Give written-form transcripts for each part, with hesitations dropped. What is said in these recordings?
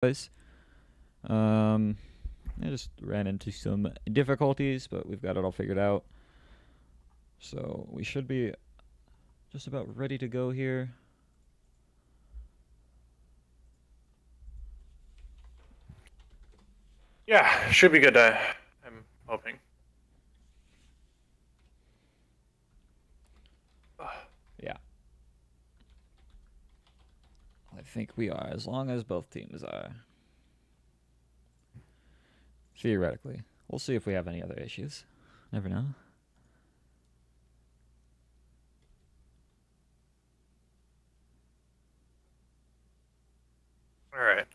guys. I just ran into some difficulties, but we've got it all figured out. So we should be just about ready to go here. Yeah, should be good. I'm hoping. Yeah. I think we are, as long as both teams are. Theoretically. We'll see if we have any other issues. Never know. All right.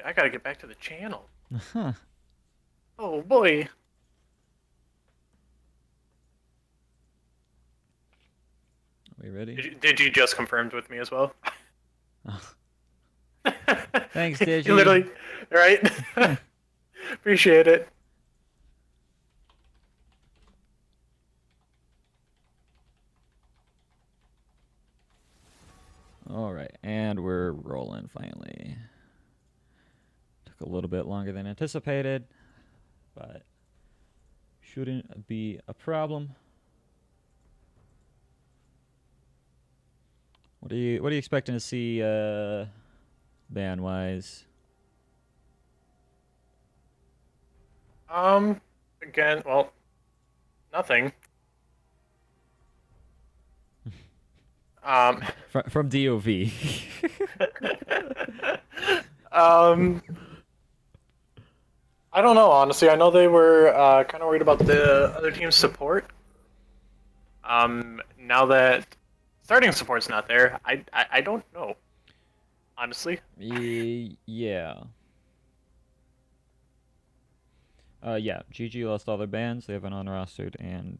I gotta get back to the channel. Huh. Oh boy. Are we ready? Did you just confirmed with me as well? Thanks, Digi. You literally, right? Appreciate it. All right, and we're rolling finally. Took a little bit longer than anticipated, but shouldn't be a problem. What are you expecting to see ban wise? Again, well, nothing. From DoV. I don't know, honestly. I know they were kind of worried about the other team's support. Now that starting support's not there, I don't know, honestly. Yeah. Yeah, GG lost all their bans. They have an unrostered and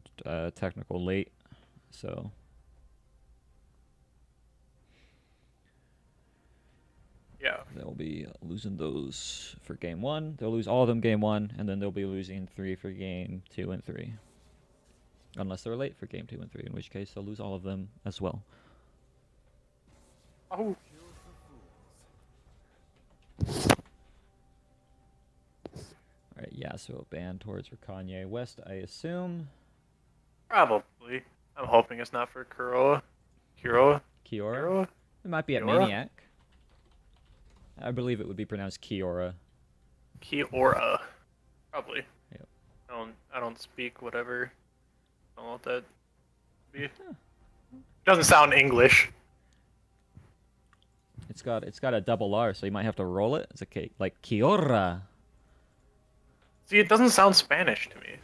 technical late, so Yeah. they'll be losing those for game 1. They'll lose all of them game 1, and then they'll be losing 3 for game 2 and 3. Unless they're late for game 2 and 3, in which case they'll lose all of them as well. Oh. Alright, yeah, so ban towards for Kanye West, I assume. Probably. I'm hoping it's not for Kuroa. Kiora? Kiora? It might be at Kiora? Maniac. I believe it would be pronounced Kiora. Kiora. Probably. Yep. I don't speak whatever. I don't know what that be. Doesn't sound English. It's got a double R, so you might have to roll it. It's a like Kiora. See, it doesn't sound Spanish to me.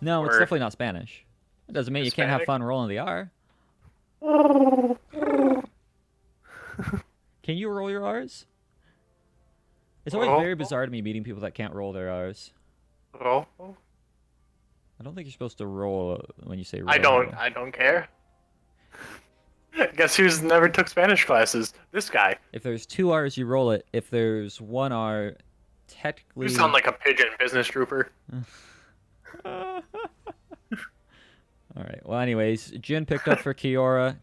No, it's Or definitely not Spanish. It doesn't mean you can't have Hispanic? fun rolling the R. Can you roll your R's? It's always very bizarre to me meeting people that can't roll their R's. Roll? I don't think you're supposed to roll when you say roll. I don't care. Guess who's never took Spanish classes? This guy. If there's 2 R's, you roll it. If there's 1 R, technically... You sound like a pigeon business trooper. Alright, well anyways, Jin picked up for Kiora.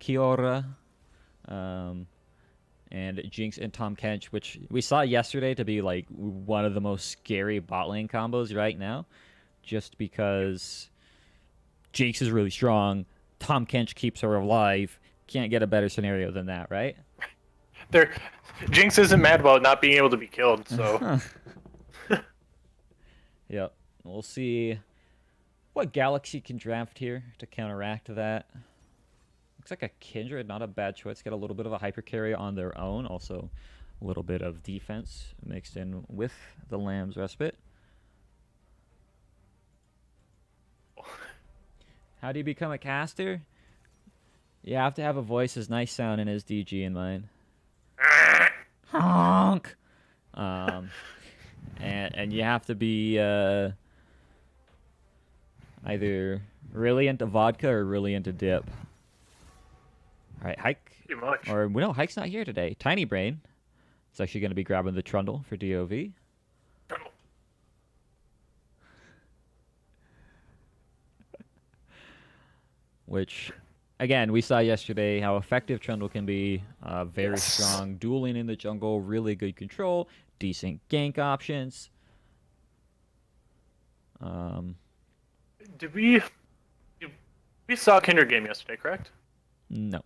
And Jinx and Tom Kench, which we saw yesterday to be like one of the most scary bot lane combos right now. Just because Jinx is really strong, Tom Kench keeps her alive. Can't get a better scenario than that, right? Jinx isn't mad about not being able to be killed, so Yep. We'll see what Galaxy can draft here to counteract that. Looks like a Kindred, not a bad choice. Get a little bit of a hyper carry on their own. Also, a little bit of defense mixed in with the Lamb's Respite. How do you become a caster? You have to have a voice as nice sounding as DG in mine. Honk! And you have to be either really into vodka or really into dip. Alright, Hike. pretty much. Or, no, Hike's not here today. Tiny Brain is actually going to be grabbing the Trundle for DoV. Which again, we saw yesterday how effective Trundle can be. Very Yes. strong dueling in the jungle, really good control, decent gank options. Did we saw Kindred game yesterday, correct? No,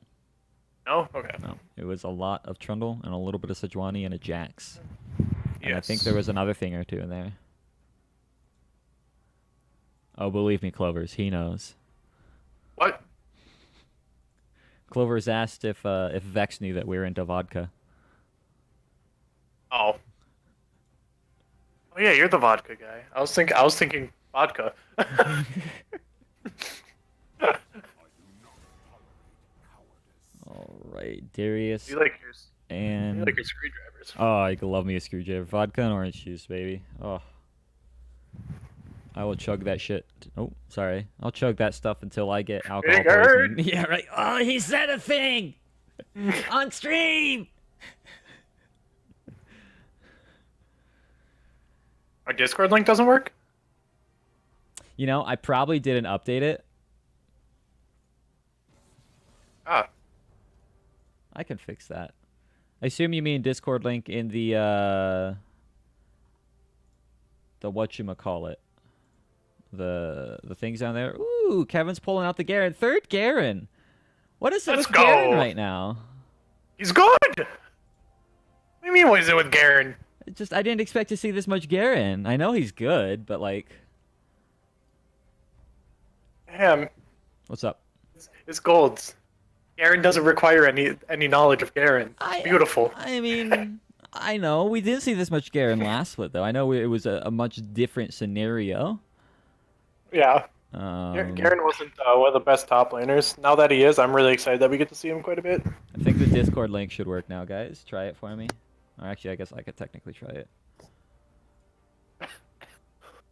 No? Okay. no. It was a lot of Trundle and a little bit of Sejuani and a Jax. And I think Yes. there was another thing or two in there. Oh, believe me, Clovers, he knows. What? Clovers asked if Vex knew that we were into vodka. Oh. Oh yeah, you're the vodka guy. I was thinking vodka. All right, Darius You like your and screwdrivers. oh, you can love me a screwdriver, vodka and orange juice, baby. Oh, I will chug that shit. Oh, sorry, I'll chug that stuff until I get alcohol Triggered. poisoning. Yeah, right. Oh, he said a thing on stream. Our Discord link doesn't work? You know, I probably didn't update it. Ah. I can fix that. I assume you mean Discord link in the whatchamacallit. The things down there. Ooh, Kevin's pulling out the Garen. Third Garen. What is it Let's with Garen go. right now? He's good! What do you mean what is it with Garen? I didn't expect to see this much Garen. I know he's good, but like, Damn. what's up? It's golds. Garen doesn't require any knowledge of Garen. It's beautiful. I mean, I know we didn't see this much Garen last split though. I know it was a much different scenario. Yeah. Um, Garen wasn't one of the best top laners. Now that he is, I'm really excited that we get to see him quite a bit. I think the Discord link should work now, guys. Try it for me. Or actually, I guess I could technically try it.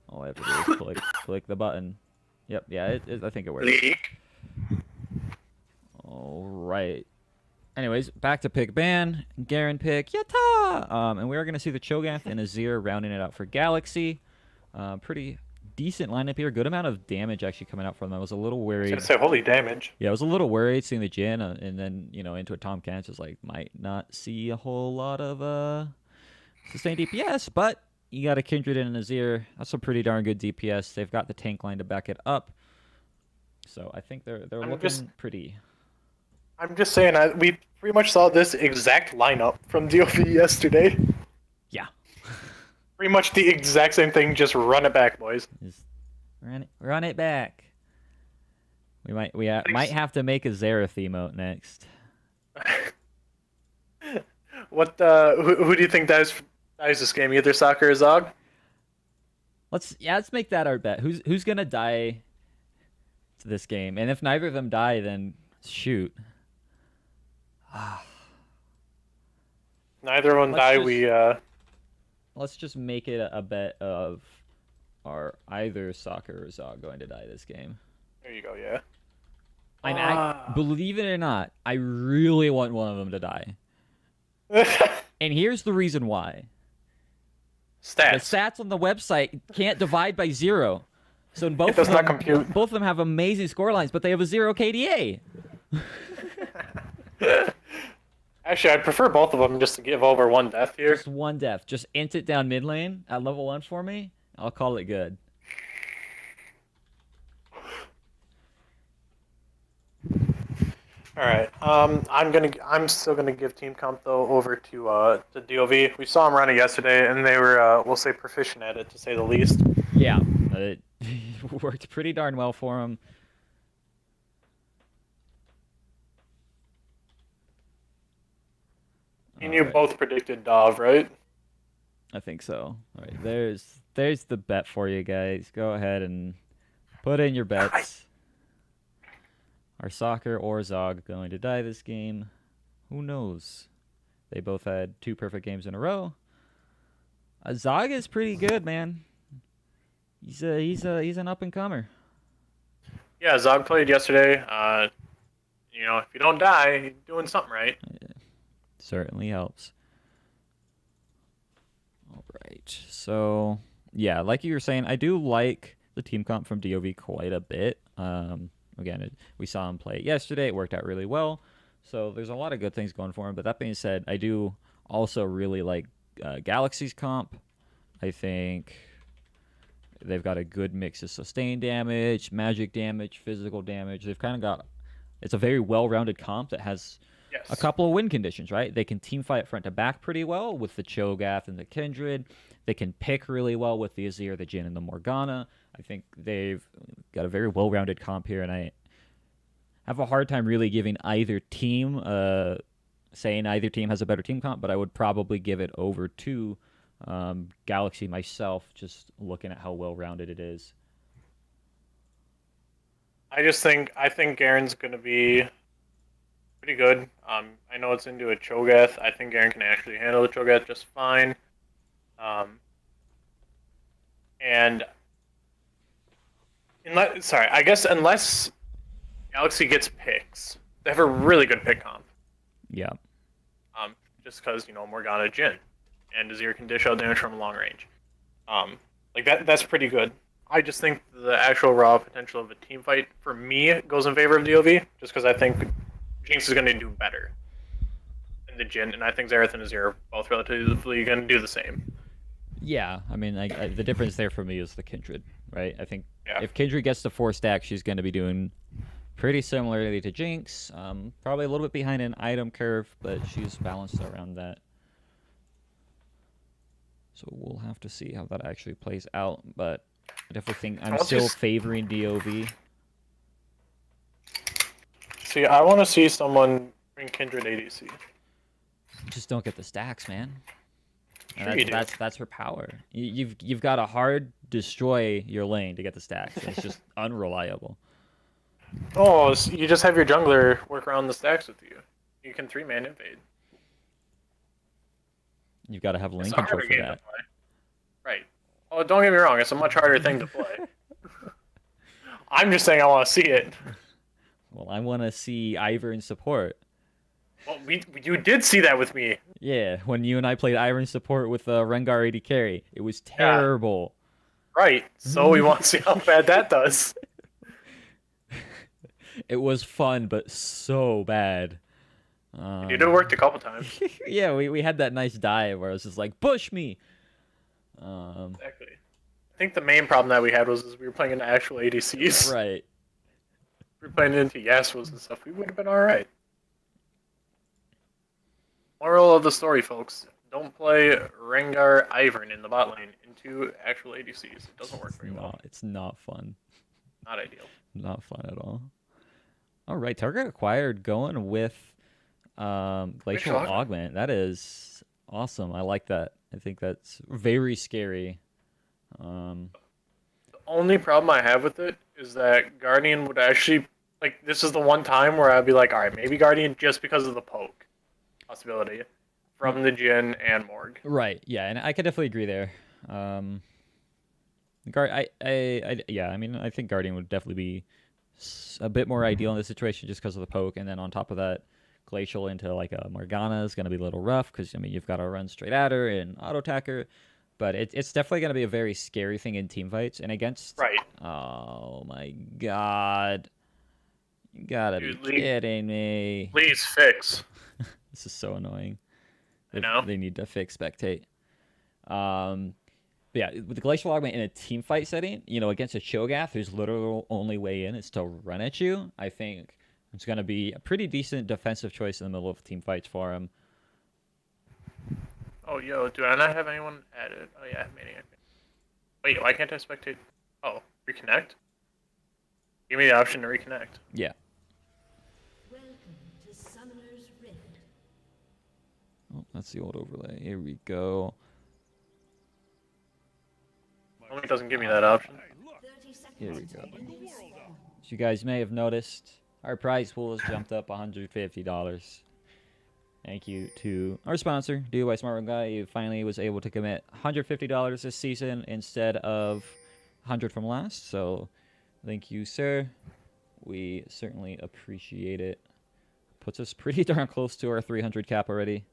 All I have to do is click the button. Yep, yeah, I think it works. Leak. All right. Anyways, back to pick ban. Garen pick. Yatta! And we are going to see the Cho'Gath and Azir rounding it out for Galaxy. Pretty decent lineup here. Good amount of damage actually coming out from them. I was a little I was worried. gonna say holy damage. Yeah, I was a little worried seeing the Jhin and then, into a Tom Kench. Just like, might not see a whole lot of sustained DPS, but you got a Kindred and an Azir. That's a pretty darn good DPS. They've got the tank line to back it up. So I think they're looking pretty. I'm just saying, we pretty much saw this exact lineup from DoV yesterday. Yeah. Pretty much the exact same thing, just run it back, boys. Just run it back. We might have to make a Xerath emote next. What who do you think dies this game? Either Soccer or Zog? Let's make that our bet. Who's gonna die to this game? And if neither of them die, then shoot. Neither of them die. Let's just make it a bet of are either Soccer or Zog going to die this game. There you go. Yeah. Believe it or not, I really want one of them to die. And here's the reason why. Stats. The stats on the website can't divide by 0. So both It does not compute. Both of them have amazing score lines, but they have a 0 KDA. Actually, I'd prefer both of them just to give over one death here. Just one death. Just int it down mid lane at level 1 for me. I'll call it good. All right. I'm still gonna give team comp though over to DoV. We saw them run it yesterday, and they were we'll say proficient at it to say the least. Yeah, it worked pretty darn well for them. And you both predicted DoV, right? I think so. All right, there's the bet for you guys. Go ahead and put in your bets. Are Soccer or Zog going to die this game? Who knows? They both had 2 perfect games in a row. Zog is pretty good, man. He's an up and comer. Yeah, Zog played yesterday. If you don't die, you're doing something right. Certainly helps. All right. So, yeah, like you were saying, I do like the team comp from DoV quite a bit. Again, we saw him play it yesterday. It worked out really well. So there's a lot of good things going for him. But that being said, I do also really like Galaxy's comp. I think they've got a good mix of sustain damage, magic damage, physical damage. They've kind of got it's a very well-rounded comp that has a Yes. couple of win conditions, right? They can team fight front to back pretty well with the Cho'Gath and the Kindred. They can pick really well with the Azir, the Jhin, and the Morgana. I think they've got a very well-rounded comp here, and I have a hard time really giving either team, saying either team has a better team comp, but I would probably give it over to Galaxy myself, just looking at how well-rounded it is. I think Garen's going to be pretty good. I know it's into a Cho'Gath. I think Garen can actually handle the Cho'Gath just fine. And I guess unless Galaxy gets picks, they have a really good pick comp. Yeah. Just because Morgana, Jhin, and Azir can dish out damage from long range. Like that's pretty good. I just think the actual raw potential of a team fight for me goes in favor of DoV, just because I think Jinx is going to do better than the Jhin, and I think Xerath and Azir are both relatively going to do the same. Yeah, I mean, the difference there for me is the Kindred, right? I think Yeah. if Kindred gets to 4 stack, she's going to be doing pretty similarly to Jinx. Probably a little bit behind an item curve, but she's balanced around that. So we'll have to see how that actually plays out. But I definitely think I'm still favoring DoV. See, I want to see someone bring Kindred ADC. Just don't get the stacks, man. Sure you do. That's her power. You've got to hard destroy your lane to get the stacks. It's just unreliable. Oh, so you just have your jungler work around the stacks with you. You can 3-man invade. You've got to have lane It's a control harder for game that. to play. Right. Oh, don't get me wrong. It's a much harder thing to play. I'm just saying I want to see it. Well, I want to see Ivern in support. Well, you did see that with me. Yeah, when you and I played Ivern support with Rengar AD carry, it was terrible. Yeah. Right. So we want to see how bad that does. It was fun, but so bad. It worked a couple times. Yeah, we had that nice dive where I was just like, push me. Exactly. I think the main problem that we had was we were playing into actual ADCs. Right. If we were playing into Yasuo's and stuff, we would have been alright. Moral of the story, folks. Don't play Rengar Ivern in the bot lane into actual ADCs. It doesn't work very well. It's not fun. Not ideal. Not fun at all. All right, target acquired going with Glacial Augment. That is awesome. I like that. I think that's very scary. The only problem I have with it is that Guardian would actually this is the one time where I'd be like, all right, maybe Guardian just because of the poke possibility from the Jhin and Morg. Right. Yeah, and I could definitely agree there. Yeah. I mean, I think Guardian would definitely be a bit more ideal in this situation just because of the poke, and then on top of that, Glacial into like a Morgana is going to be a little rough because I mean you've got to run straight at her and auto attack her, but it's definitely going to be a very scary thing in team fights and against. Right. Oh my god! You gotta be kidding me! Please fix. This is so annoying. I know. They need to fix spectate. But yeah, with the Glacial Augment in a team fight setting, against a Cho'Gath, whose literal only way in is to run at you, I think it's going to be a pretty decent defensive choice in the middle of team fights for him. Oh, yo, do I not have anyone added? Oh, yeah, Maniac. Wait, why can't I spectate? Oh, reconnect? Give me the option to reconnect. Yeah. Welcome to Summoner's Rift. Oh, that's the old overlay. Here we go. Only doesn't give me that option. 30 seconds Here we to go. a new spawn. As you guys may have noticed, our prize pool has jumped up $150. Thank you to our sponsor, DoV Smart Guy. He finally was able to commit $150 this season instead of $100 from last. So, thank you, sir. We certainly appreciate it. Puts us pretty darn close to our 300 cap already.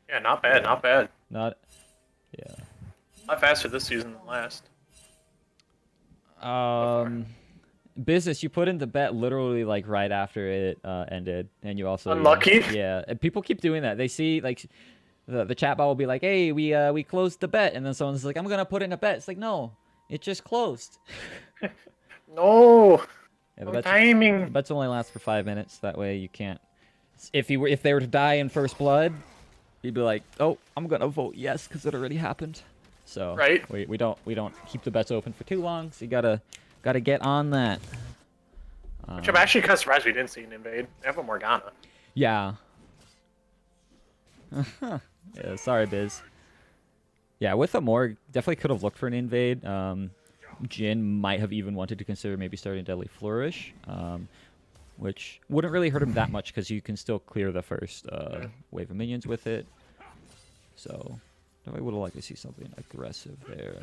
Yeah, not bad, not bad. Yeah. A lot faster this season than last. Business, you put in the bet literally like right after it ended, and you also Unlucky. Yeah, and people keep doing that. They see like the chat bot will be like, "Hey, we closed the bet," and then someone's like, "I'm gonna put in a bet." It's like, no, it just closed. No. Yeah, No the timing. bets only last for 5 minutes. That way you can't. If they were to die in first blood, you'd be like, "Oh, I'm gonna vote yes" because it already happened. So Right. we don't keep the bets open for too long. So you gotta get on that. Which I'm actually kind of surprised we didn't see an invade. They have a Morgana. Yeah. Yeah. Sorry, Biz. Yeah, with a Morg, definitely could have looked for an invade. Jin might have even wanted to consider maybe starting Deadly Flourish, which wouldn't really hurt him that much because you can still clear the first wave of minions with it. So, I would have liked to see something aggressive there.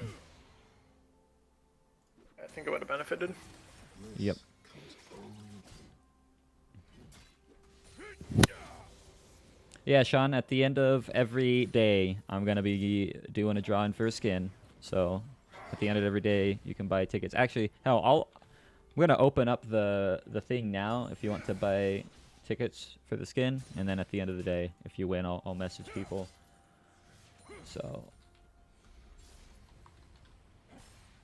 I think it would have benefited. Yep. Yeah, Sean, at the end of every day, I'm going to be doing a drawing for a skin. So, at the end of every day, you can buy tickets. Actually, hell, I'm going to open up the thing now if you want to buy tickets for the skin. And then at the end of the day, if you win, I'll message people. So,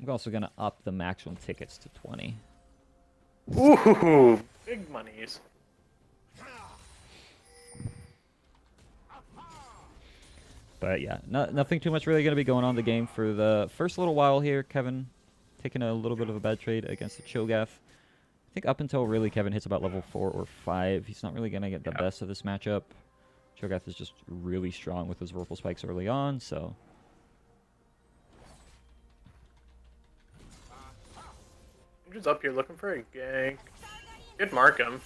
I'm also going to up the maximum tickets to 20. Ooh, big monies. But yeah, nothing too much really going to be going on in the game for the first little while here. Kevin taking a little bit of a bad trade against the Cho'Gath. I think up until really Kevin hits about level 4 or 5, he's not really going to get the best of this matchup. Cho'Gath is just really strong with his Vorpal Spikes early on, so... I'm just up here looking for a gank. Good mark him.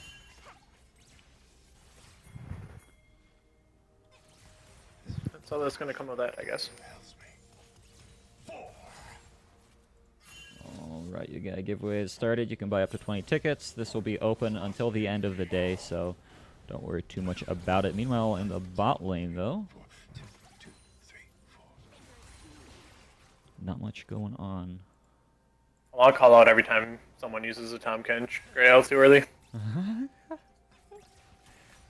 That's all that's gonna come of that, I guess. Alright, you got a giveaway started. You can buy up to 20 tickets. This will be open until the end of the day, so don't worry too much about it. Meanwhile, in the bot lane, though, not much going on. Well, I'll call out every time someone uses a Tom Kench Grey Health too early.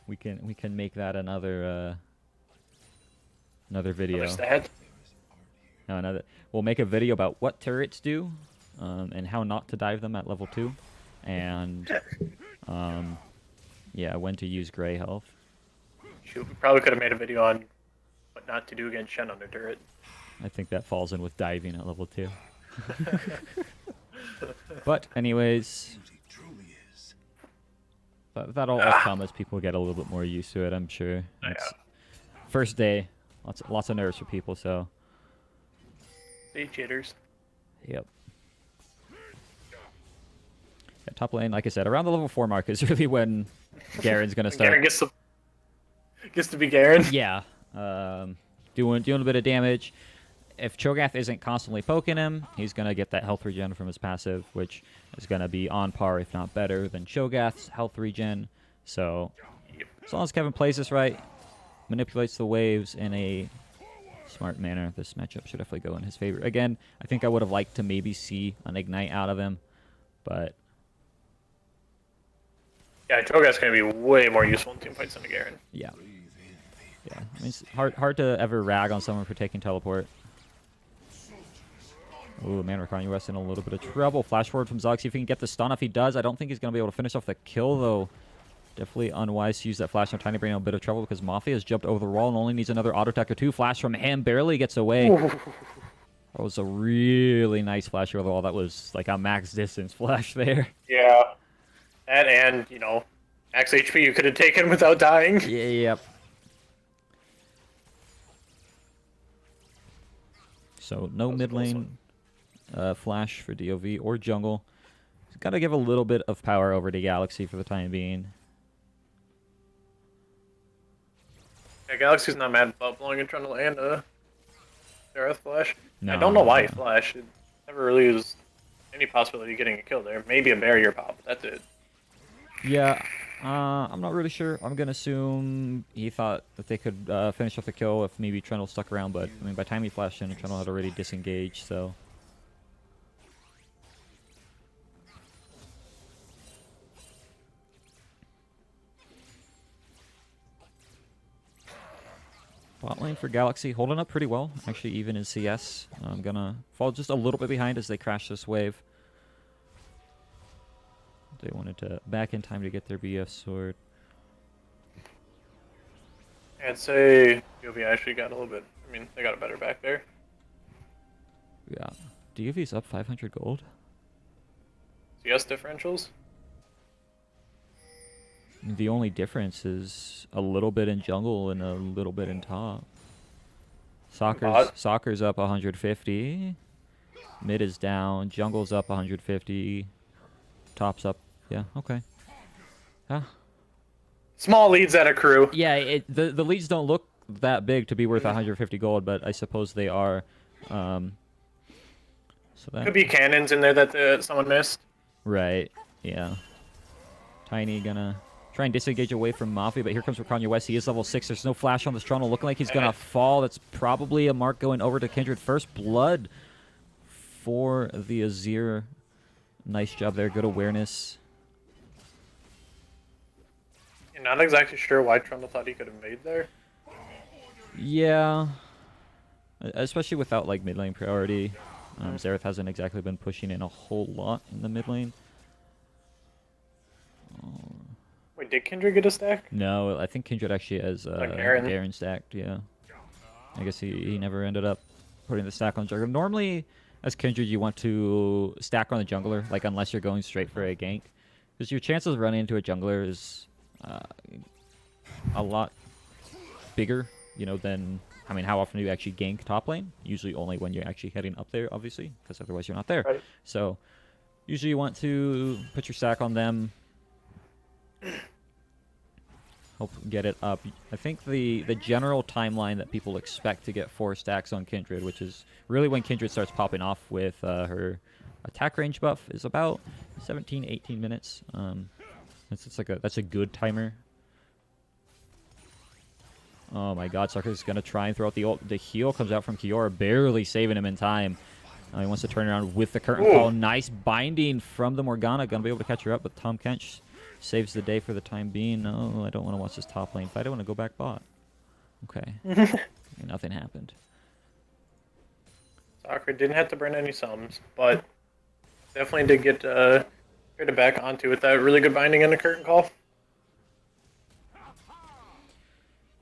We can make that another video. Another stat. No, we'll make a video about what turrets do, and how not to dive them at level 2, and yeah, when to use Grey Health. Shoot, we probably could have made a video on what not to do against Shen under turret. I think that falls in with diving at level 2. But anyways, that'll all come as people get a little bit more used to it, I'm sure. It's first day, lots of nerves for people, so. See, cheaters. Yep. Yeah, top lane, like I said, around the level 4 mark is really when Garen's gonna start. Garen gets to be Garen. Yeah, doing a bit of damage. If Cho'Gath isn't constantly poking him, he's going to get that health regen from his passive, which is going to be on par, if not better, than Cho'Gath's health regen. So, as long as Kevin plays this right, manipulates the waves in a smart manner, this matchup should definitely go in his favor. Again, I think I would have liked to maybe see an Ignite out of him, but... Yeah, Cho'Gath's going to be way more useful in teamfights than a Garen. Yeah. Yeah, I mean, it's hard to ever rag on someone for taking teleport. Ooh, man, Kanye West in a little bit of trouble. Flash forward from Zog, see if he can get the stun. If he does, I don't think he's going to be able to finish off the kill, though. Definitely unwise to use that flash. I'm trying to bring in a bit of trouble because Mafia has jumped over the wall and only needs another auto attack or 2. Flash from him barely gets away. That was a really nice flash over the wall. That was like a max distance flash there. Yeah. That and, you know, max HP you could have taken without dying. Yeah, yep. So no mid lane flash for DoV or jungle. Got to give a little bit of power over to Galaxy for the time being. Yeah, Galaxy's not mad about blowing a Trundle and a Dareth flash. No, I don't know why he flashed. It never really was any possibility of getting a kill there. Maybe a barrier pop, but that's it. Yeah, I'm not really sure. I'm going to assume he thought that they could finish off the kill if maybe Trundle stuck around, but I mean, by the time he flashed in, Trundle had already disengaged, so... Bot lane for Galaxy holding up pretty well, actually, even in CS. I'm gonna fall just a little bit behind as they crash this wave. They wanted to back in time to get their BF sword. I'd say DoV actually got a little bit. I mean, they got a better back there. Yeah. DoV's up 500 gold. CS differentials. The only difference is a little bit in jungle and a little bit in top. Soccer's up 150. Mid is down. Jungle's up 150. Top's up. Yeah, okay. Huh? Small leads that accrue. Yeah, the leads don't look that big to be worth 150 gold, but I suppose they are. So that Could be cannons in there that someone missed. right. Yeah. Tiny gonna try and disengage away from Mafia, but here comes Rakanya West. He is level 6. There's no flash on the Strundle. Looking like he's going to fall. That's probably a mark going over to Kindred. First blood for the Azir. Nice job there. Good awareness. You're not exactly sure why Trundle thought he could invade there. Yeah. Especially without, like, mid lane priority. Xerath hasn't exactly been pushing in a whole lot in the mid lane. Wait, did Kindred get a stack? No, I think Kindred actually has Garen stacked, yeah. I guess he never ended up putting the stack on Jungler. Normally, as Kindred, you want to stack on the jungler, like unless you're going straight for a gank. Because your chances of running into a jungler is a lot bigger, you know, than... I mean, how often do you actually gank top lane? Usually only when you're actually heading up there, obviously, because otherwise you're not there. Right. So, usually you want to put your stack on them. Help get it up. I think the general timeline that people expect to get 4 stacks on Kindred, which is really when Kindred starts popping off with her attack range buff, is about 17, 18 minutes. That's a good timer. Oh my god, Sucker's going to try and throw out the ult. The heal comes out from Kiora, barely saving him in time. He wants to turn around with the curtain call. Nice binding from the Morgana. Going to be able to catch her up, but Tom Kench saves the day for the time being. No, I don't want to watch this top lane fight. I want to go back bot. Okay. Nothing happened. Soccer didn't have to burn any sums, but definitely did get it back onto with that really good binding and the curtain call.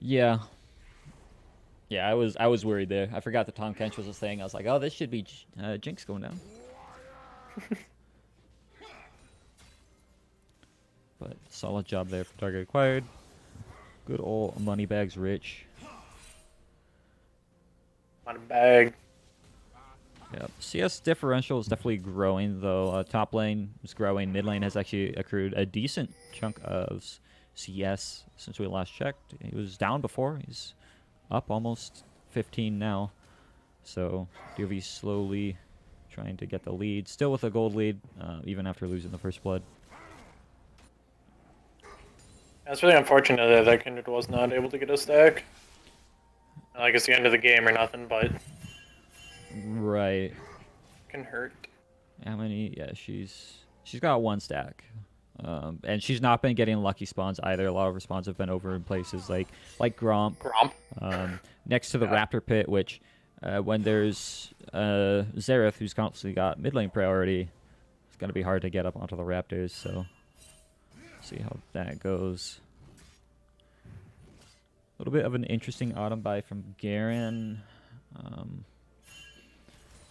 Yeah. Yeah, I was worried there. I forgot that Tom Kench was a thing. I was like, oh, this should be Jinx going down. But solid job there for target acquired. Good old Moneybags Rich. Money bag. Yep. CS differential is definitely growing, though. Top lane is growing. Mid lane has actually accrued a decent chunk of CS since we last checked. He was down before. He's up almost 15 now. So DoV slowly trying to get the lead. Still with a gold lead, even after losing the first blood. It's really unfortunate that Kindred was not able to get a stack. Not like it's the end of the game or nothing, but right. Can hurt. How many? Yeah, she's got 1 stack. And she's not been getting lucky spawns either. A lot of her spawns have been over in places like Gromp. Next to the Raptor Pit, which when there's Xerath, who's constantly got mid lane priority, it's going to be hard to get up onto the Raptors, so see how that goes. A little bit of an interesting autumn buy from Garen.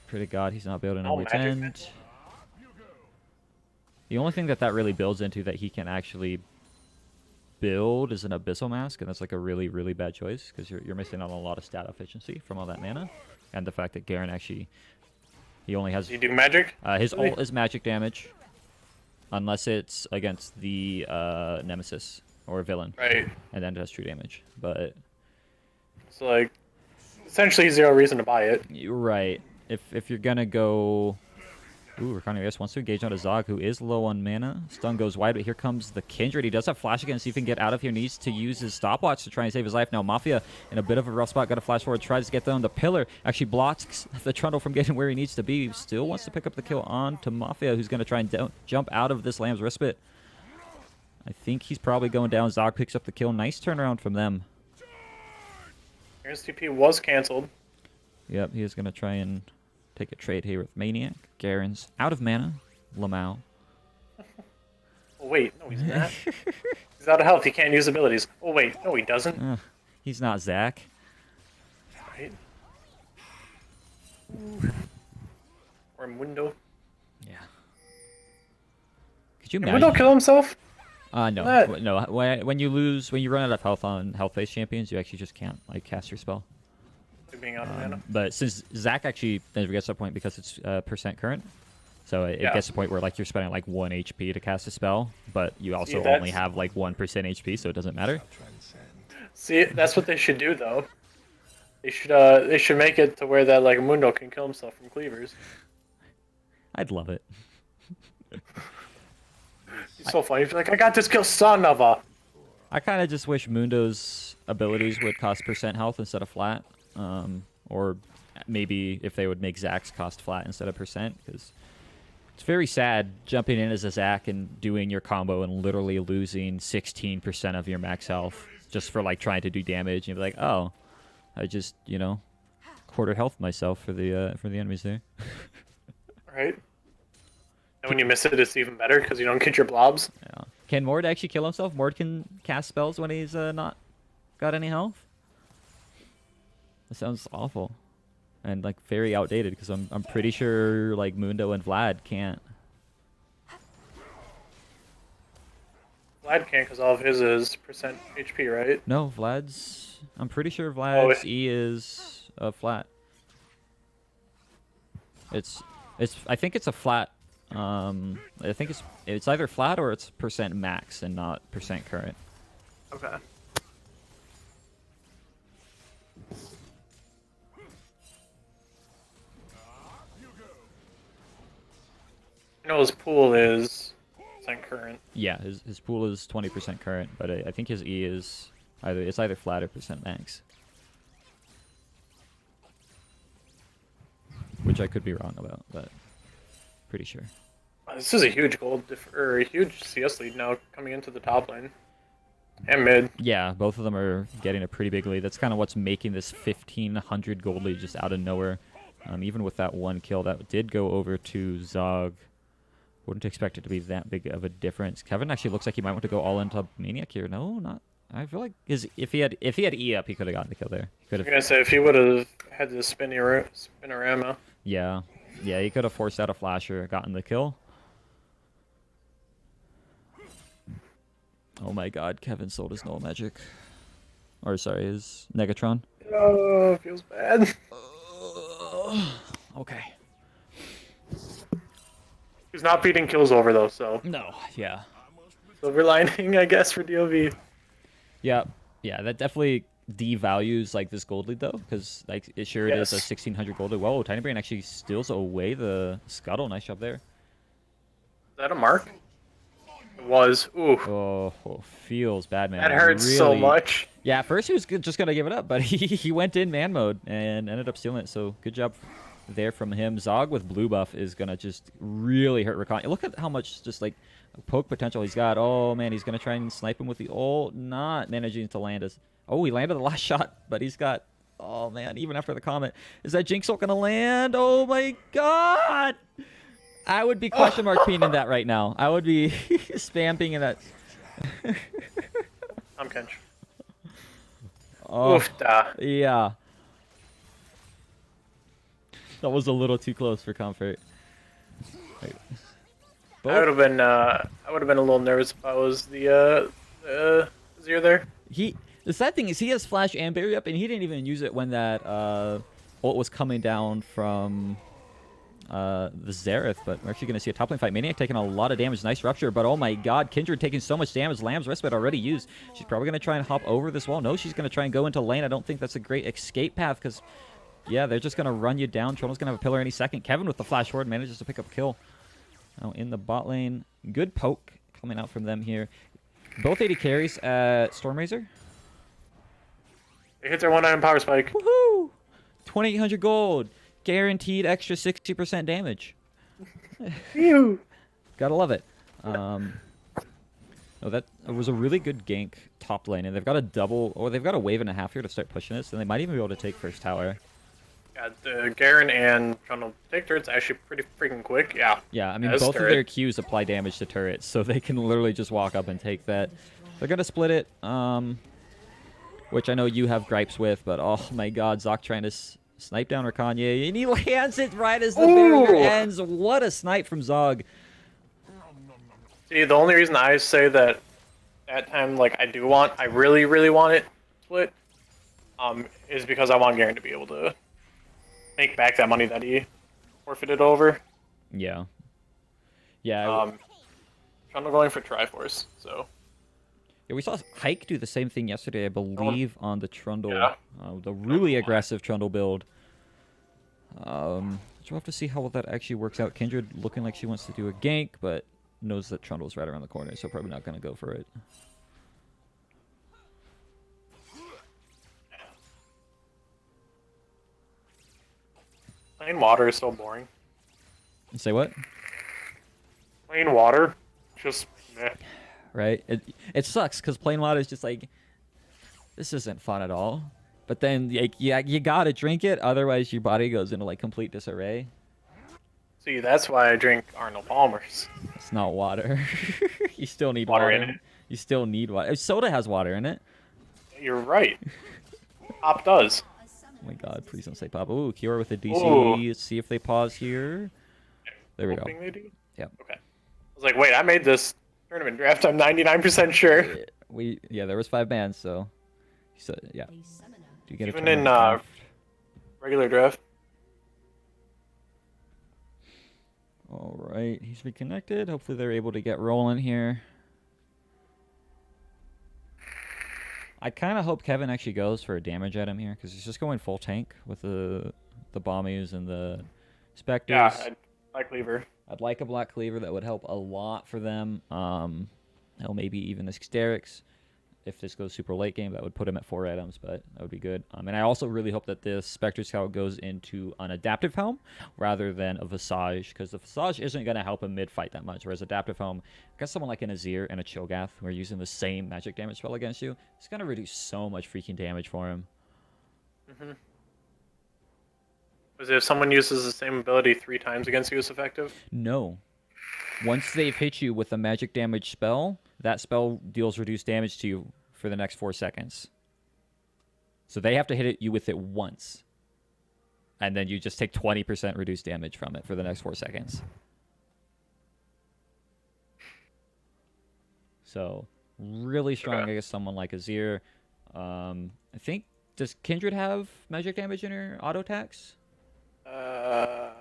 Pray to God he's not building a Witend. The only thing that really builds into that he can actually build is an Abyssal Mask, and that's like a really, really bad choice because you're missing out on a lot of stat efficiency from all that mana. And the fact that Garen actually, he only has... Does he do magic? His ult is magic damage, unless it's against the Nemesis or villain. Right. And then it does true damage. But... So, like, essentially 0 reason to buy it. You're right. If you're gonna go... Ooh, Rakanya West wants to engage on a Zog, who is low on mana. Stun goes wide, but here comes the Kindred. He does have flash again, see if he can get out of here. Needs to use his stopwatch to try and save his life. Now Mafia in a bit of a rough spot. Got to flash forward, tries to get them. The pillar actually blocks the Trundle from getting where he needs to be. Still wants to pick up the kill on to Mafia, who's going to try and jump out of this Lamb's Respite. I think he's probably going down. Zog picks up the kill. Nice turnaround from them. Aaron's TP was canceled. Yep, he is going to try and take a trade here with Maniac. Garen's out of mana. Lamau. Oh, wait, no, he's not. He's out of health. He can't use abilities. Oh, wait, no, he doesn't. He's not Zach. Right. Ooh. Or Mundo. Yeah. Could you Did imagine? Mundo kill himself? No, What? no. When you run out of health on health-based champions, you actually just can't like cast your spell. Being out of mana. But since Zach actually never gets to a point because it's percent current, so it gets to a point where like you're spending like 1 HP to cast a spell, but you also only have like 1% HP, so it doesn't matter. See, that's what they should do though. They should make it to where that like Mundo can kill himself from cleavers. I'd love it. He's so funny. He's like, I got this kill, son of a. I kind of just wish Mundo's abilities would cost percent health instead of flat, or maybe if they would make Zach's cost flat instead of percent, because it's very sad jumping in as a Zach and doing your combo and literally losing 16% of your max health just for like trying to do damage, and you're like, oh, I just quarter health myself for the enemies there. Right. And when you miss it, it's even better because you don't get your blobs. Yeah. Can Mord actually kill himself? Mord can cast spells when he's not got any health? That sounds awful. And like very outdated because I'm pretty sure like Mundo and Vlad can't. Vlad can't because all of his is percent HP, right? No, I'm pretty sure Vlad's E is flat. I think it's a flat. I think it's either flat or it's percent max and not percent current. Okay. I know his pool is percent current. Yeah, his pool is 20% current, but I think his E is either flat or percent max. Which I could be wrong about, but pretty sure. This is a huge or a huge CS lead now coming into the top lane. And mid. Yeah, both of them are getting a pretty big lead. That's kind of what's making this 1,500 gold lead just out of nowhere. Even with that one kill, that did go over to Zog. Wouldn't expect it to be that big of a difference. Kevin actually looks like he might want to go all into Maniac here. No, not. I feel like if he had E up, he could have gotten the kill there. I was gonna say if he would have had the spinorama. Yeah, he could have forced out a flasher, gotten the kill. Oh my God, Kevin sold his null magic, or sorry, his Negatron. Oh, feels bad. Okay. He's not beating kills over though, so. No, yeah. Silver lining, I guess, for DoV. Yeah, that definitely devalues like this gold lead though, because like it is a 1,600 gold lead. Whoa, Tiny Brain actually steals away the scuttle. Nice job there. Is that a mark? It was. Ooh. Oh, feels bad, man. That hurts so much. Yeah, at first he was just gonna give it up, but he went in man mode and ended up stealing it. So good job there from him. Zog with blue buff is gonna just really hurt Rakan. Look at how much just like poke potential he's got. Oh man, he's gonna try and snipe him with the ult, not managing to land us. Oh, he landed the last shot, but he's got. Oh man, even after the comment, is that Jinx ult gonna land? Oh my God! I would be question mark pinging that right now. I would be spam pinging that. I'm Kench. Oh, Oofda. yeah. That was a little too close for comfort. Wait. I would have been a little nervous if I was the Zero there. The sad thing is he has flash and barrier up, and he didn't even use it when that ult was coming down from the Xerath. But we're actually going to see a top lane fight. Maniac taking a lot of damage. Nice rupture, but oh my God, Kindred taking so much damage. Lamb's respite already used. She's probably going to try and hop over this wall. No, she's going to try and go into lane. I don't think that's a great escape path because, yeah, they're just going to run you down. Trundle's going to have a pillar any second. Kevin with the flash forward manages to pick up a kill. Now in the bot lane, good poke coming out from them here. Both 80 carries at Stormrazor. It hits our 1-item power spike. Woohoo! 2,800 gold. Guaranteed extra 60% damage. Phew. Gotta love it. Oh, that was a really good gank top lane, and they've got a double, or they've got a wave and a half here to start pushing this, and they might even be able to take first tower. Yeah, the Garen and Trundle take turrets actually pretty freaking quick. Yeah. Yeah, I mean, As both of turret. their Qs apply damage to turrets, so they can literally just walk up and take that. They're gonna split it, which I know you have gripes with, but oh my god, Zoc trying to snipe down Rakanye, and he lands it right as the barrier Ooh. ends. What a snipe from Zog. See, the only reason I say that time, like, I really, really want it split, is because I want Garen to be able to make back that money that he forfeited over. Yeah. Yeah. Trundle going for Triforce, so. Yeah, we saw Hike do the same thing yesterday, I believe, on the Trundle. Yeah. The really aggressive Trundle build. So we'll have to see how that actually works out. Kindred looking like she wants to do a gank, but knows that Trundle's right around the corner, so probably not going to go for it. Plain water is so boring. Say what? Plain water, just meh. Right? It sucks, because plain water is just like, this isn't fun at all. But then, like, yeah, you gotta drink it, otherwise your body goes into, like, complete disarray. See, that's why I drink Arnold Palmer's. It's not water. You still need Water water. in it. You still need water. Soda has water in it. You're right. Pop does. Oh my god, please don't say pop. Ooh, Kiora with a DC. Ooh. Let's see if they pause here. There we go. Hoping they do? Yep. Okay. I was like, wait, I made this tournament draft. I'm 99% sure. Yeah, there was 5 bans, so yeah. A summoner Do you get a Even tournament in draft? regular draft. All right, he's reconnected. Hopefully they're able to get rolling here. I kind of hope Kevin actually goes for a damage item here, because he's just going full tank with the Bombies and the Spectres. Yeah, I like Cleaver. I'd like a Black Cleaver. That would help a lot for them. Hell, maybe even the Xterix. If this goes super late game, that would put him at 4 items, but that would be good. And I also really hope that this Spectre Scout goes into an Adaptive Helm rather than a Visage, because the Visage isn't going to help him mid-fight that much, whereas Adaptive Helm, I guess someone like an Azir and a Cho'Gath who are using the same magic damage spell against you, it's going to reduce so much freaking damage for him. Mm-hmm. Was it if someone uses the same ability 3 times against you, it's effective? No. Once they've hit you with a magic damage spell, that spell deals reduced damage to you for the next 4 seconds. So they have to hit you with it once. And then you just take 20% reduced damage from it for the next 4 seconds. So, really strong against someone like Azir. I think, does Kindred have magic damage in her auto attacks? I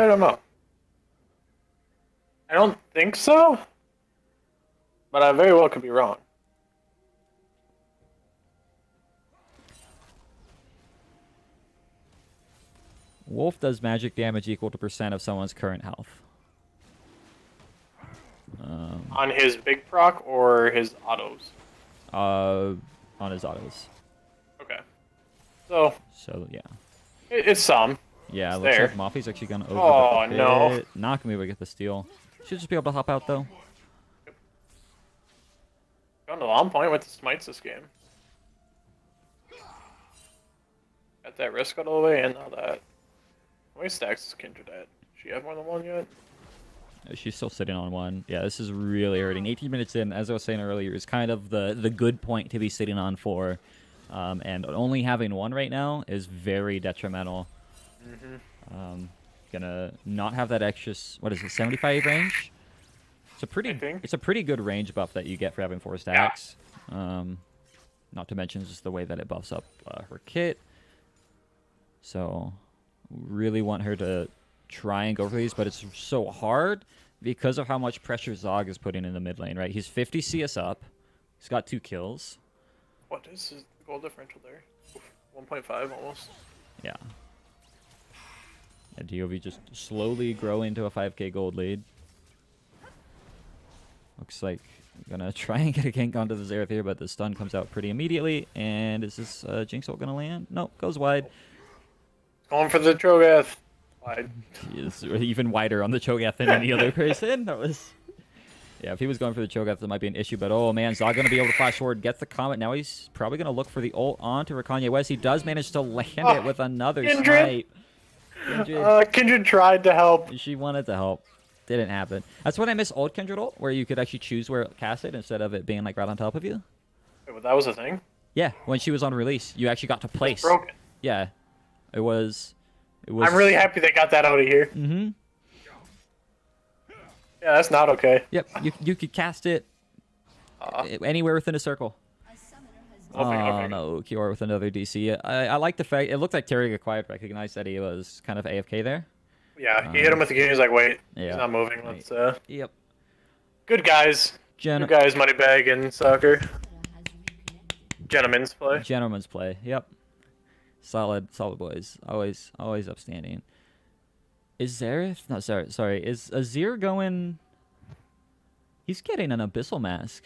don't know. I don't think so, but I very well could be wrong. Wolf does magic damage equal to % of someone's current health. On his big proc or his autos? On his autos. Okay. So, So, yeah. it's some. Yeah, It's looks there. like Mafi's actually gonna over Oh, the no. pit. Not gonna be able to get the steal. Should just be able to hop out though. Going to on point with the smites this game. Got that risk out of the way, and now that. How many stacks is Kindred at? She have more than one yet? She's still sitting on 1. Yeah, this is really hurting. 18 minutes in, as I was saying earlier, is kind of the good point to be sitting on 4. And only having 1 right now is very detrimental. Gonna not have that extra, what is it, 75 range? It's a pretty good range buff that you get for having 4 stacks. Not to mention just the way that it buffs up her kit. So, really want her to try and go for these, but it's so hard because of how much pressure Zog is putting in the mid lane, right? He's 50 CS up. He's got 2 kills. What is his goal differential there? 1.5 almost. Yeah. And DoV just slowly grow into a 5k gold lead. Looks like I'm gonna try and get a gank onto the Xerath here, but the stun comes out pretty immediately. And is this Jinx ult gonna land? No, goes wide. Going for the Cho'Gath. Wide. He is even wider on the Cho'Gath than any other person. That was. Yeah, if he was going for the Cho'Gath, that might be an issue. But oh man, Zog gonna be able to flash forward, gets the Comet. Now he's probably gonna look for the ult onto Kanye West. He does manage to land it with another Kindred! snipe. Kindred tried to help. She wanted to help. Didn't happen. That's what I miss old Kindred ult, where you could actually choose where it cast it instead of it being like right on top of you. Wait, but that was a thing? Yeah, when she was on release, you actually got to place. It's broken. Yeah, it was. I'm really happy they got that out of here. Mm-hmm. Yeah, that's not okay. Yep, you could cast it anywhere within a circle. A summoner has Oh, Oh no, Kiora with another DC. I like the fact it looked like Terry Acquired recognized that he was kind of AFK there. Yeah, he hit him with the game. He's like, wait, Yeah. he's not moving. Let's, Yep. good guys. Good guys, Moneybag and Soccer. reconnected. Gentlemen's play. Gentleman's play. Yep. Solid boys. Always upstanding. Is Zareth? No, sorry. Is Azir going? He's getting an Abyssal Mask.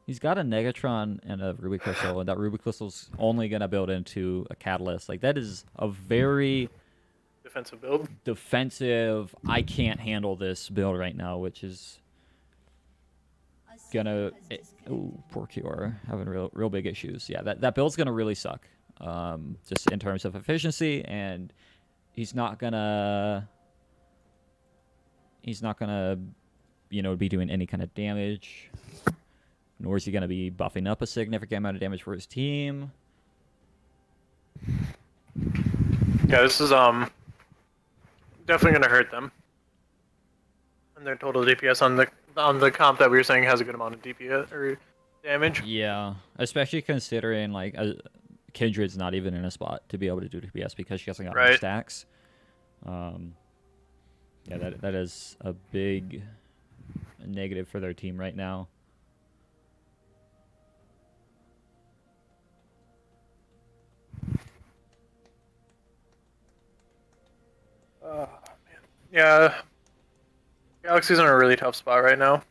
He's got a Negatron and a Ruby Crystal, and that Ruby Crystal's only gonna build into a Catalyst. Like that is a very Defensive build. defensive. I can't handle this build right now, which is A summoner gonna. has disconnected. Ooh, poor Kiora having real big issues. Yeah, that build's gonna really suck. Just in terms of efficiency, and he's not gonna, be doing any kind of damage. Nor is he gonna be buffing up a significant amount of damage for his team. Yeah, this is definitely gonna hurt them. And their total DPS on the comp that we were saying has a good amount of DPS or damage. Yeah, especially considering like Kindred's not even in a spot to be able to do DPS because she hasn't got any Right. stacks. Yeah, that is a big negative for their team right now. Yeah, Galaxy's in a really tough spot right now.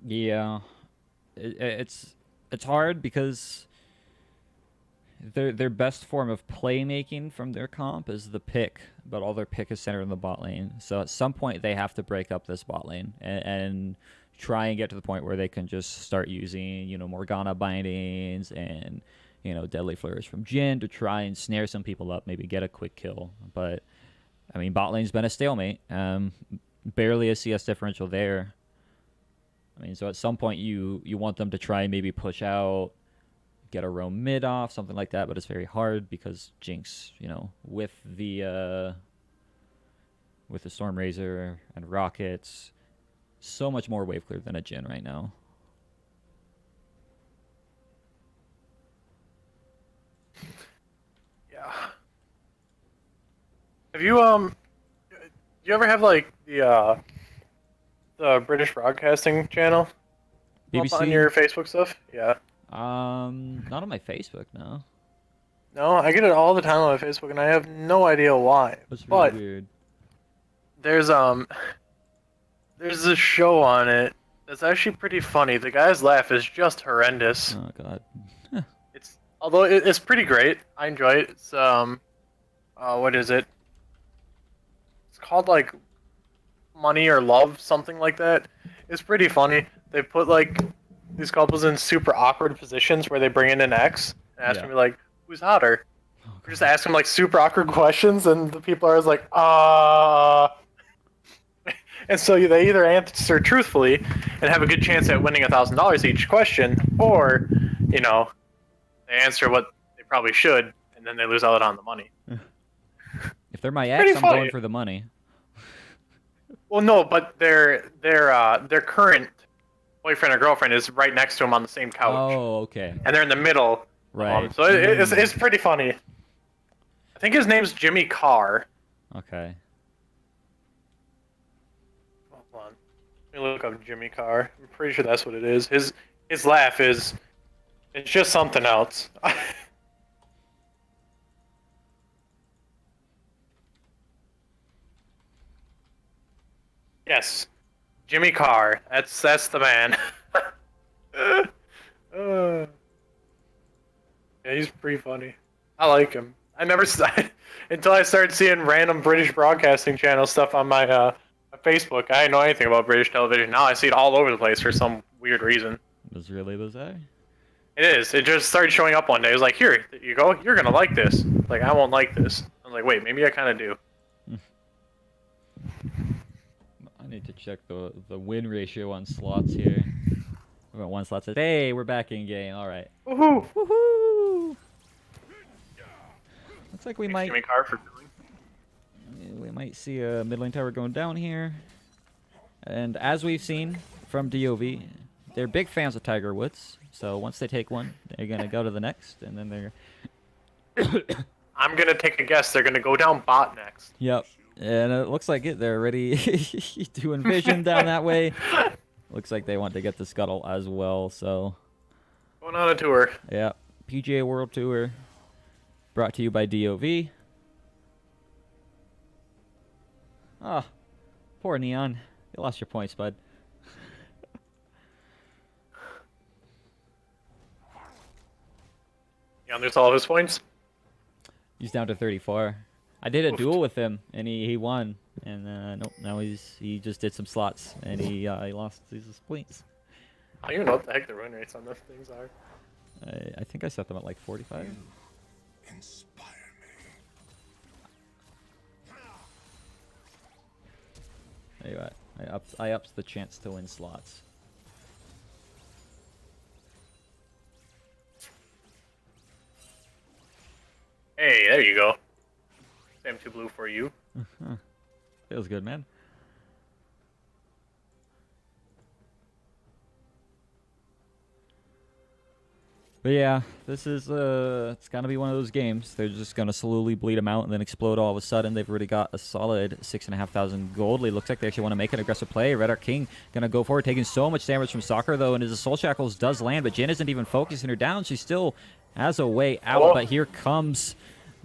Yeah, it's hard because their best form of playmaking from their comp is the pick, but all their pick is centered in the bot lane. So at some point they have to break up this bot lane and try and get to the point where they can just start using Morgana bindings and deadly flourish from Jhin to try and snare some people up, maybe get a quick kill. But I mean, bot lane's been a stalemate. Barely a CS differential there. I mean, so at some point you want them to try and maybe push out, get a roam mid off, something like that, but it's very hard because Jinx, with the Storm Razor and Rockets, so much more wave clear than a Jhin right now. Yeah. Have you you ever have like the British Broadcasting channel up BBC? on your Facebook stuff? Yeah. Not on my Facebook, no. No, I get it all the time on my Facebook, and I have no idea why. That's really But weird. there's this show on it that's actually pretty funny. The guy's laugh is just horrendous. Oh god. Although it's pretty great. I enjoy it. It's what is it? It's called like Money or Love, something like that. It's pretty funny. They put like these couples in super awkward positions where they bring in an ex and ask Yeah. me like, who's hotter? Oh, Or just ask them like super awkward questions, and the people are always like, and so they either answer truthfully and have a good chance at winning $1,000 each question, or they answer what they probably should, and then they lose out on the money. If they're my Pretty ex, I'm funny. going for the money. Well, no, but their current boyfriend or girlfriend is right next to him on the same couch, Oh, okay. and they're in the middle. Right. So it's pretty funny. I think his name's Jimmy Carr. Okay. Hold on. Let me look up Jimmy Carr. I'm pretty sure that's what it is. His laugh is it's just something else. Yes. Jimmy Carr. That's the man. Yeah, he's pretty funny. I like him. I never until I started seeing random British broadcasting channel stuff on my Facebook. I didn't know anything about British television. Now I see it all over the place for some weird reason. Was really bizarre. It is. It just started showing up one day. It was like, here you go. You're gonna like this. Like, I won't like this. I was like, wait, maybe I kind of do. I need to check the win ratio on slots here. We got one slot says, "Hey, we're back in game." All right. Woohoo! Woohoo! Looks like we might Give me card for doing. we might see a mid lane tower going down here. And as we've seen from DoV, they're big fans of Tiger Woods. So once they take one, they're gonna go to the next, and then they're. I'm gonna take a guess. They're gonna go down bot next. Yep. And it looks like it. They're ready to envision down that way. Looks like they want to get the scuttle as well. So. Going on a tour. Yeah. PGA World Tour. Brought to you by DoV. Ah, poor Neon. You lost your points, bud. Yeah, there's all of his points. He's down to 34. I did a Oofed. duel with him, and he won. And nope, now he just did some slots, and he lost his points. I don't even know what the heck the win rates on those things are. I think I set them at like 45. Inspire me. There you go. I upped the chance to win slots. Hey, there you go. Same 2 blue for you. Feels good, man. But yeah, this is it's gonna be one of those games. They're just gonna slowly bleed them out and then explode all of a sudden. They've already got a solid 6,500 gold lead. Looks like they actually want to make an aggressive play. Red Arc King gonna go forward, taking so much damage from Soccer though, and his Soul Shackles does land, but Jin isn't even focusing her down. She still has a way out, Hello? but here comes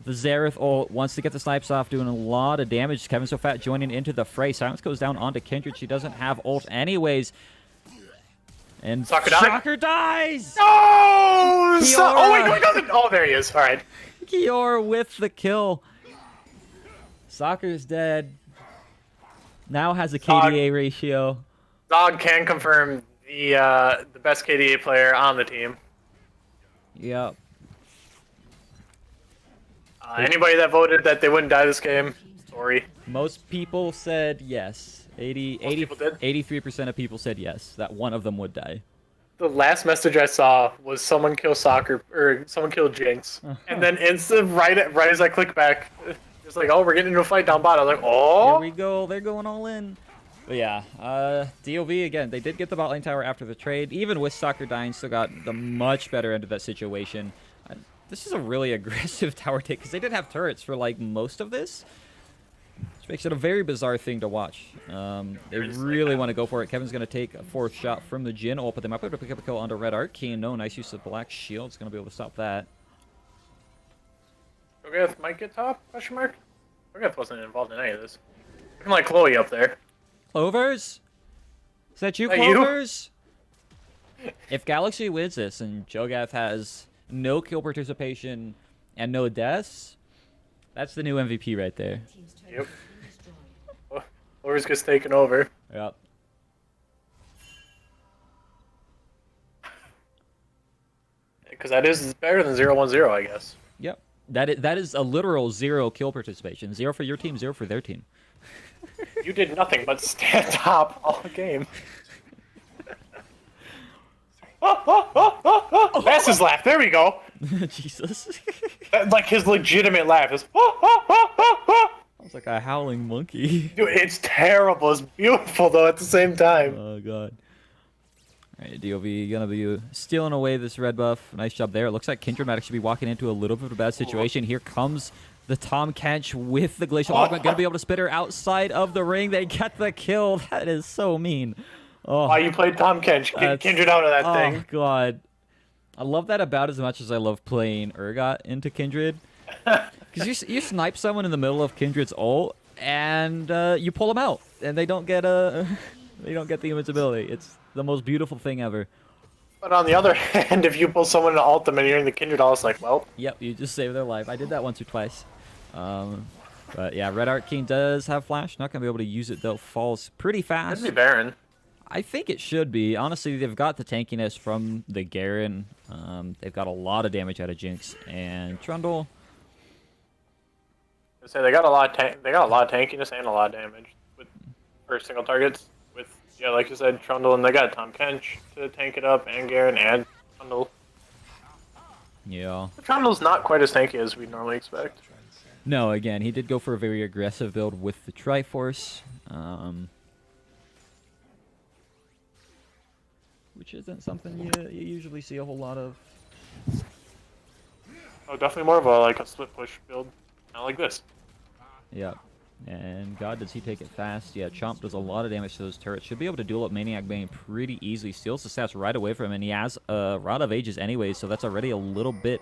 the Xerath ult. Wants to get the snipes off, doing a lot of damage. Kevin So Fat joining into the fray. Silence goes down onto Kindred. She doesn't have ult anyways. And Soccer died? Soccer dies! No! Oh wait, Kiora. no, no, oh there he is. All right. Kiora with the kill. Soccer's dead. Now has a KDA ratio. Zog can confirm the best KDA player on the team. Yep. Anybody that voted that they wouldn't die this game, sorry. Most people said yes. 80, Most people did? 83% of people said yes, that one of them would die. The last message I saw was someone kill Soccer or someone killed Jinx, and then instant right as I click back, it's like, oh, we're getting into a fight down bot. I was like, oh. Here we go. They're going all in. But yeah, DoV again. They did get the bot lane tower after the trade. Even with Soccer dying, still got the much better end of that situation. This is a really aggressive tower take because they did have turrets for like most of this, which makes it a very bizarre thing to watch. They really want to go for it. Kevin's going to take a 4th shot from the Jin ult, but they might be able to pick up a kill onto Red Arcane. No, nice use of Black Shield's going to be able to stop that. Ogeth might get top? Question mark. Ogeth wasn't involved in any of this. Looking like Chloe up there. Clovers? Is that you, Is that you? Clovers? If Galaxy wins this and Jogath has no kill participation and no deaths, that's the new MVP right there. Yep. Chloe's gets taken over. Yep. Because that is better than 0-1-0, I guess. Yep. That is a literal 0 kill participation. 0 for your team, 0 for their team. You did nothing but stand top all game. That's his laugh. There we go. Jesus. Like his legitimate laugh is. Sounds like a howling monkey. Dude, it's terrible. It's beautiful though at the same time. Oh god. Alright, DoV gonna be stealing away this red buff. Nice job there. It looks like Kindred might actually be walking into a little bit of a bad situation. Here comes the Tom Kench with the Glacial Augment. Gonna be able to spit her outside of the ring. They get the kill. That is so mean. Oh, Why you played Tom Kench? Get Kindred out of that thing. Oh god. I love that about as much as I love playing Urgot into Kindred. Because you snipe someone in the middle of Kindred's ult, and you pull them out, and they don't get the invincibility. It's the most beautiful thing ever. But on the other hand, if you pull someone to ult them and you're in the Kindred, it's like, well, Yep, you just saved their life. I did that once or twice. But yeah, Red Art King does have flash. Not gonna be able to use it though. Falls pretty it'd fast. be Baron. I think it should be. Honestly, they've got the tankiness from the Garen. They've got a lot of damage out of Jinx and Trundle. I say they got a lot of tankiness and a lot of damage with first single targets. With like you said, Trundle, and they got Tom Kench to tank it up, and Garen and Trundle. Yeah. Trundle's not quite as tanky as we'd normally expect. No, again, he did go for a very aggressive build with the Triforce. Which isn't something you usually see a whole lot of. Oh, definitely more of a split push build, not like this. Yep. And God, does he take it fast? Yeah, Chomp does a lot of damage to those turrets. Should be able to duel up Maniac Bane pretty easily. Steals the stats right away from him, and he has a Rod of Ages anyway, so that's already a little bit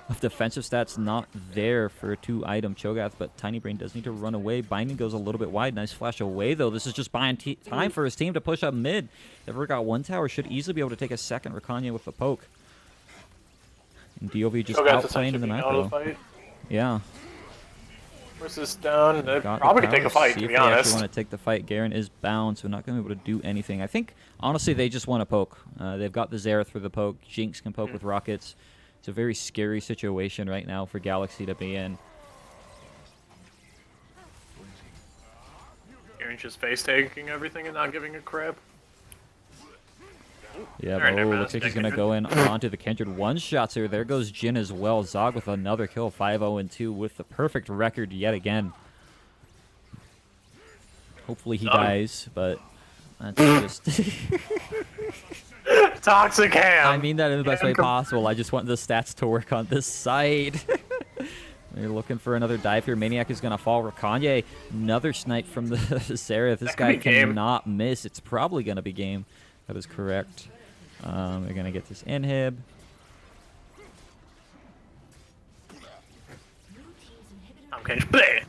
of defensive stats not there for a 2-item Cho'Gath, but Tiny Brain does need to run away. Binding goes a little bit wide. Nice flash away, though. This is just buying time for his team to push up mid. Ever got one tower, should easily be able to take a second Rakanya with the poke. And DoV just outplaying in the map, though. Yeah. Force this down. They Got probably the could take a power. fight, See to if be they actually honest. want to take the fight. Garen is bound, so not going to be able to do anything. I think, honestly, they just want to poke. They've got the Xerath for the poke. Jinx can poke with rockets. It's a very scary situation right now for Galaxy to be in. Garen's just face taking everything and not giving a crap. Yeah, Alright, never mind, looks like that's he's going to go in onto the Kindred. One-shots here. There goes Jhin as well. Zog with another kill, 5-0-2 with the perfect record yet again. Hopefully he dies, but that's just... Toxic ham. I mean that in the best way possible. I just want the stats to work on this side. They're looking for another dive here. Maniac is going to fall. Rakanye, another snipe from the Xerath. This guy cannot miss. It's probably going to be game. That is correct. They're going to get this inhib. Okay, bleh.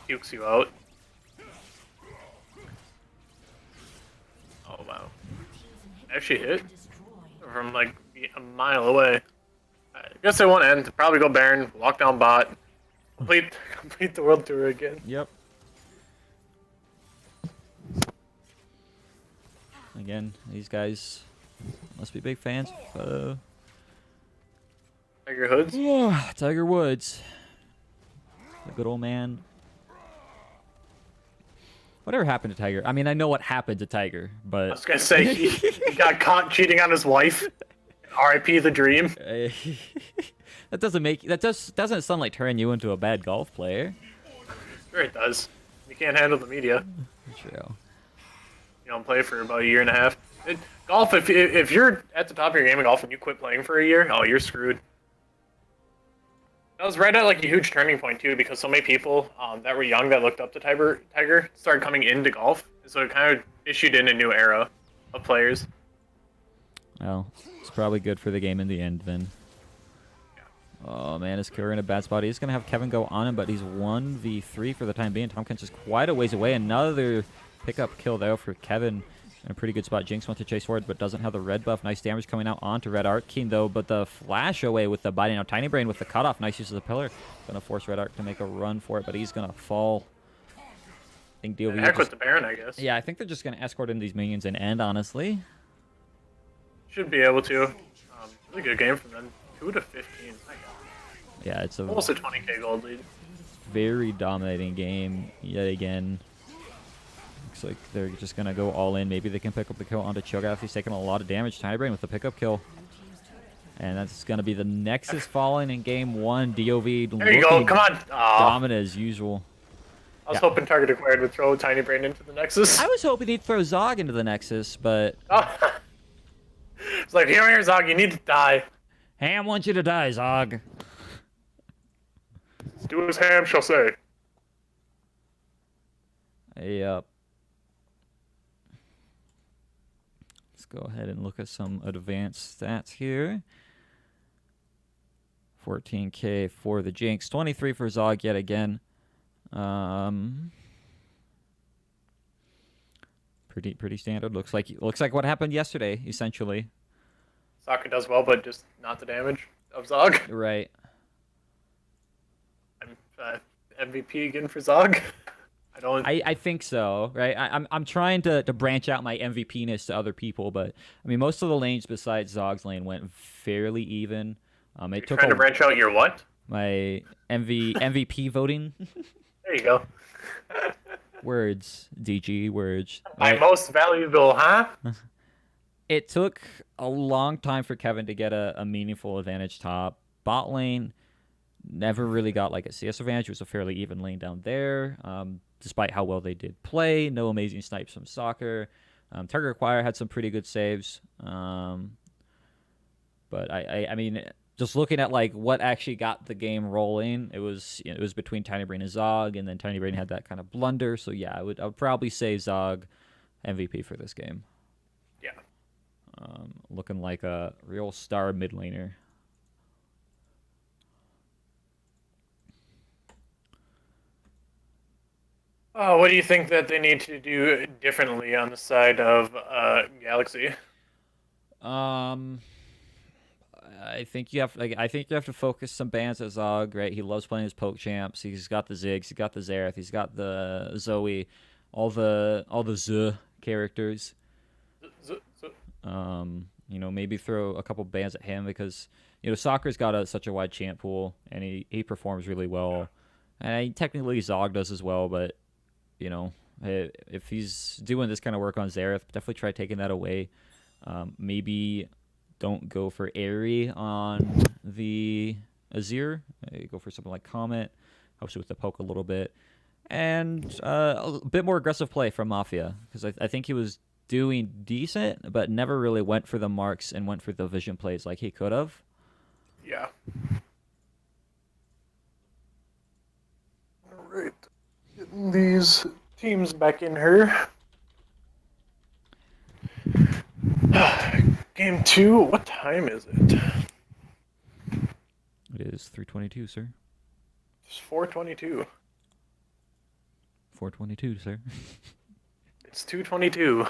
Pukes you out. Oh wow. Actually hit from like a mile away. I guess they want to end. Probably go Baron, walk down bot, complete the world tour again. Yep. Again, these guys must be big fans of Tiger Hoods. Tiger Woods. The good old man. Whatever happened to Tiger? I mean, I know what happened to Tiger, but... I was gonna say he got caught cheating on his wife. R.I.P. the dream. That doesn't sound like turning you into a bad golf player. Sure it does. You can't handle the media. True. You don't play for about a year and a half. Golf, if you're at the top of your game in golf and you quit playing for a year, oh, you're screwed. That was right at like a huge turning point too, because so many people that were young that looked up to Tiger started coming into golf, and so it kind of issued in a new era of players. Well, it's probably good for the game in the end then. Oh man, is Kura in a bad spot? He's going to have Kevin go on him, but he's 1v3 for the time being. Tom Kent's is quite a ways away. Another pickup kill there for Kevin. In a pretty good spot. Jinx wants to chase forward, but doesn't have the red buff. Nice damage coming out onto Red Arc King, though. But the flash away with the biting. Now, Tiny Brain with the cutoff. Nice use of the pillar. Going to force Red Arc to make a run for it, but he's going to fall. I think DoV... Heck with the Baron, I guess. Yeah, I think they're just going to escort in these minions and end, honestly. Should be able to. Really good game from them. 2 to 15. Yeah, it's almost a 20k gold lead. Very dominating game yet again. Looks like they're just going to go all in. Maybe they can pick up the kill onto Cho'Gath. He's taking a lot of damage. Tiny Brain with the pickup kill. And that's going to be the Nexus falling in game 1. DoV there you go. Come on. Dominant as usual. I was hoping Target Acquired would throw Tiny Brain into the Nexus. I was hoping he'd throw Zog into the Nexus, but... It's like, here, Zog, you need to die. Ham wants you to die, Zog. Do as Ham shall say. Yep. Let's go ahead and look at some advanced stats here. 14k for the Jinx. 23 for Zog yet again. Pretty standard. Looks like what happened yesterday, essentially. Sokka does well, but just not the damage of Zog. Right. I'm MVP again for Zog. I don't. I think so, right? I'm trying to branch out my MVP-ness to other people, but I mean most of the lanes besides Zog's lane went fairly even. You're It took trying to branch out your what? my MVP voting. There you go. Words, DG words. My Right? most valuable, huh? It took a long time for Kevin to get a meaningful advantage top. Bot lane never really got like a CS advantage. It was a fairly even lane down there. Despite how well they did play, no amazing snipes from Soccer. Target Acquire had some pretty good saves. But I mean, just looking at like what actually got the game rolling, it was between Tiny Brain and Zog, and then Tiny Brain had that kind of blunder. So yeah, I would probably say Zog MVP for this game. Yeah. Looking like a real star mid laner. What do you think that they need to do differently on the side of Galaxy? I think you have to focus some bans at Zog, right? He loves playing his poke champs. He's got the Ziggs, he's got the Xerath, he's got the Zoe, all the Z characters. Maybe throw a couple bans at him because Soccer's got such a wide champ pool and he performs really well. And technically Zog does as well, but if he's doing this kind of work on Xerath, definitely try taking that away. Maybe don't go for Airy on the Azir. Go for something like Comet. Helps you with the poke a little bit. And a bit more aggressive play from Mafia, because I think he was doing decent, but never really went for the marks and went for the vision plays like he could have. Yeah. All right. Getting these teams back in here. Game 2, what time is it? It is 3:22, sir. It's 4:22. 4:22, sir. It's 2:22.